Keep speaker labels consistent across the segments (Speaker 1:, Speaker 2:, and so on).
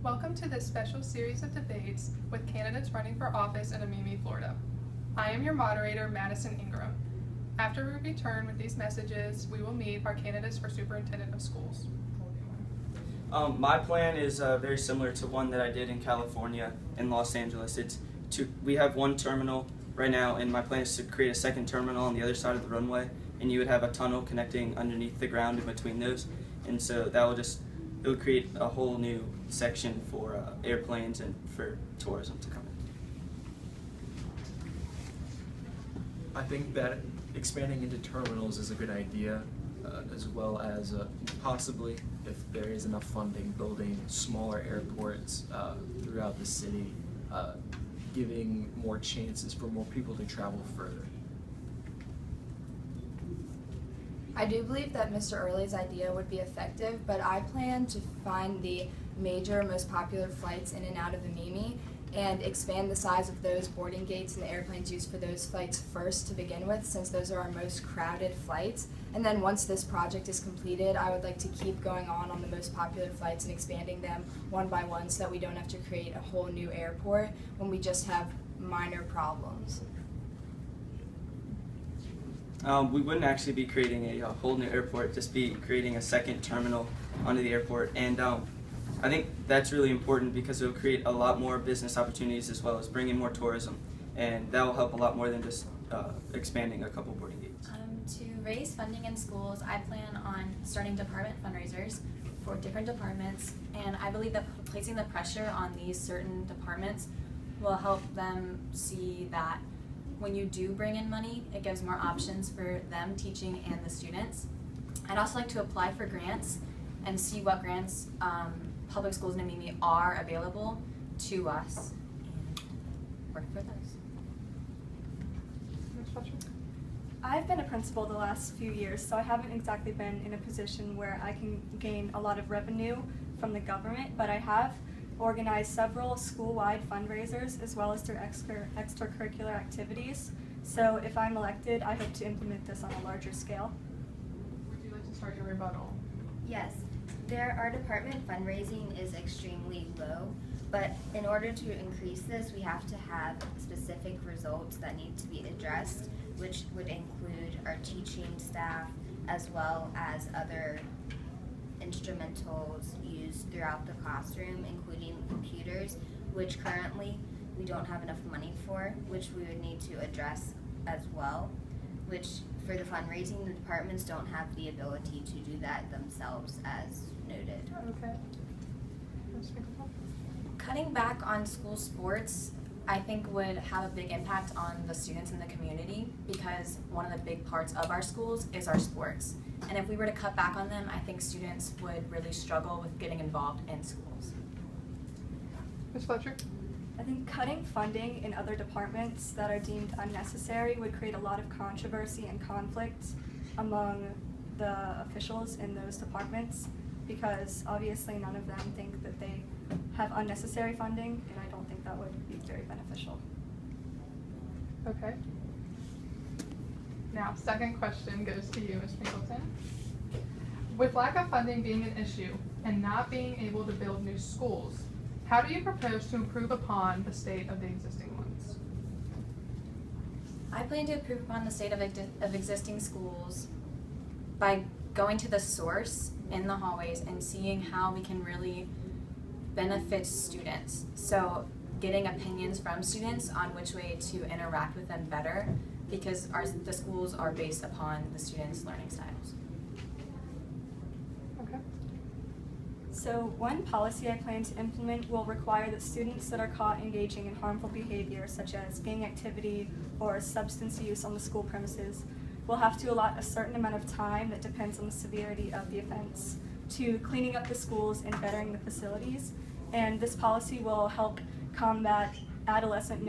Speaker 1: Welcome to this special series of debates with candidates running for office in Amimi, Florida. I am your moderator, Madison Ingram. After we return with these messages, we will meet our candidates for superintendent of schools.
Speaker 2: My plan is very similar to one that I did in California and Los Angeles. We have one terminal right now, and my plan is to create a second terminal on the other side of the runway, and you would have a tunnel connecting underneath the ground in between those, and so it would create a whole new section for airplanes and for tourism to come in.
Speaker 3: I think that expanding into terminals is a good idea, as well as possibly, if there is enough funding, building smaller airports throughout the city, giving more chances for more people to travel further.
Speaker 4: I do believe that Mr. Early's idea would be effective, but I plan to find the major, most popular flights in and out of Amimi and expand the size of those boarding gates and the airplanes used for those flights first to begin with, since those are our most crowded flights. And then once this project is completed, I would like to keep going on the most popular flights and expanding them one by one so that we don't have to create a whole new airport when we just have minor problems.
Speaker 2: We wouldn't actually be creating a whole new airport, just be creating a second terminal onto the airport. And I think that's really important because it will create a lot more business opportunities as well as bring in more tourism. And that will help a lot more than just expanding a couple boarding gates.
Speaker 5: To raise funding in schools, I plan on starting department fundraisers for different departments, and I believe that placing the pressure on these certain departments will help them see that when you do bring in money, it gives more options for them teaching and the students. I'd also like to apply for grants and see what grants public schools in Amimi are available to us and work for those.
Speaker 6: I've been a principal the last few years, so I haven't exactly been in a position where I can gain a lot of revenue from the government, but I have organized several school-wide fundraisers as well as through extracurricular activities. So if I'm elected, I hope to implement this on a larger scale.
Speaker 1: Would you like to start your rebuttal?
Speaker 7: Yes, our department fundraising is extremely low, but in order to increase this, we have to have specific results that need to be addressed, which would include our teaching staff as well as other instrumentals used throughout the classroom, including computers, which currently we don't have enough money for, which we would need to address as well, which for the fundraising, the departments don't have the ability to do that themselves, as noted.
Speaker 1: Okay.
Speaker 5: Cutting back on school sports, I think would have a big impact on the students in the community because one of the big parts of our schools is our sports. And if we were to cut back on them, I think students would really struggle with getting involved in schools.
Speaker 1: Ms. Fletcher?
Speaker 6: I think cutting funding in other departments that are deemed unnecessary would create a lot of controversy and conflict among the officials in those departments because obviously none of them think that they have unnecessary funding, and I don't think that would be very beneficial.
Speaker 1: Okay. Now, second question goes to you, Ms. Pinkleton. With lack of funding being an issue and not being able to build new schools, how do you propose to improve upon the state of the existing ones?
Speaker 5: I plan to improve upon the state of existing schools by going to the source in the hallways and seeing how we can really benefit students. So getting opinions from students on which way to interact with them better because the schools are based upon the students' learning styles.
Speaker 1: Okay.
Speaker 6: So one policy I plan to implement will require that students that are caught engaging in harmful behavior such as gang activity or substance use on the school premises will have to allot a certain amount of time that depends on the severity of the offense to cleaning up the schools and bettering the facilities. And this policy will help combat adolescent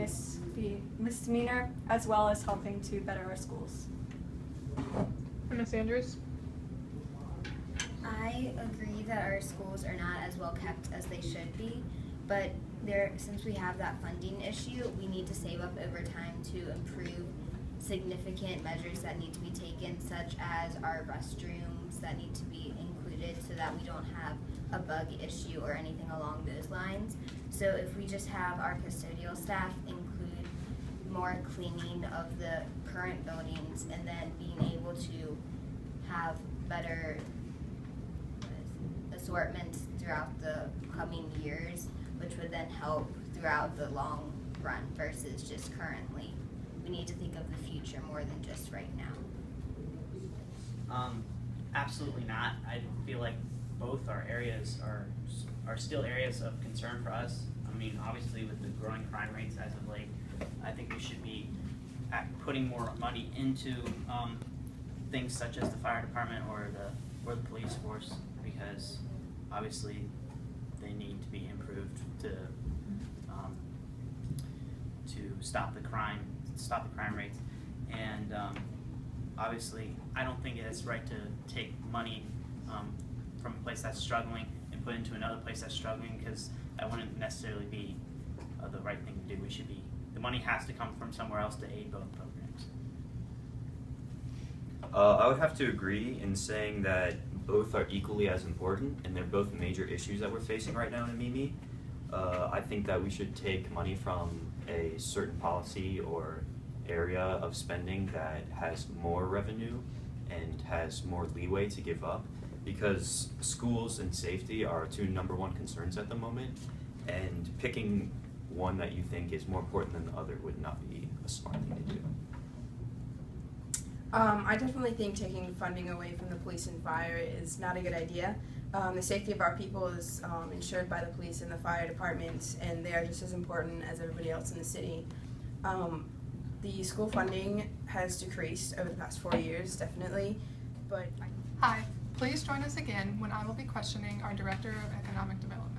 Speaker 6: misdemeanor as well as helping to better our schools.
Speaker 1: And Ms. Andrews?
Speaker 7: I agree that our schools are not as well kept as they should be, but since we have that funding issue, we need to save up over time to improve significant measures that need to be taken, such as our restrooms that need to be included included so that we don't have a bug issue or anything along those lines. So if we just have our custodial staff include more cleaning of the current buildings and then being able to have better assortments throughout the coming years, which would then help throughout the long run versus just currently. We need to think of the future more than just right now.
Speaker 8: Absolutely not. I feel like both our areas are still areas of concern for us. I mean, obviously with the growing crime rates as of late, I think we should be putting more money into things such as the fire department or the police force, because obviously they need to be improved to stop the crime rates. And obviously, I don't think it's right to take money from a place that's struggling and put into another place that's struggling, because that wouldn't necessarily be the right thing to do. The money has to come from somewhere else to aid both programs.
Speaker 9: I would have to agree in saying that both are equally as important, and they're both major issues that we're facing right now in Mimi. I think that we should take money from a certain policy or area of spending that has more revenue and has more leeway to give up, because schools and safety are our two #1 concerns at the moment, and picking one that you think is more important than the other would not be a smart thing to do.
Speaker 10: I definitely think taking funding away from the police and fire is not a good idea. The safety of our people is ensured by the police and the fire departments, and they are just as important as everybody else in the city. The school funding has decreased over the past 4 years, definitely, but
Speaker 1: Hi, please join us again when I will be questioning our Director of Economic Development.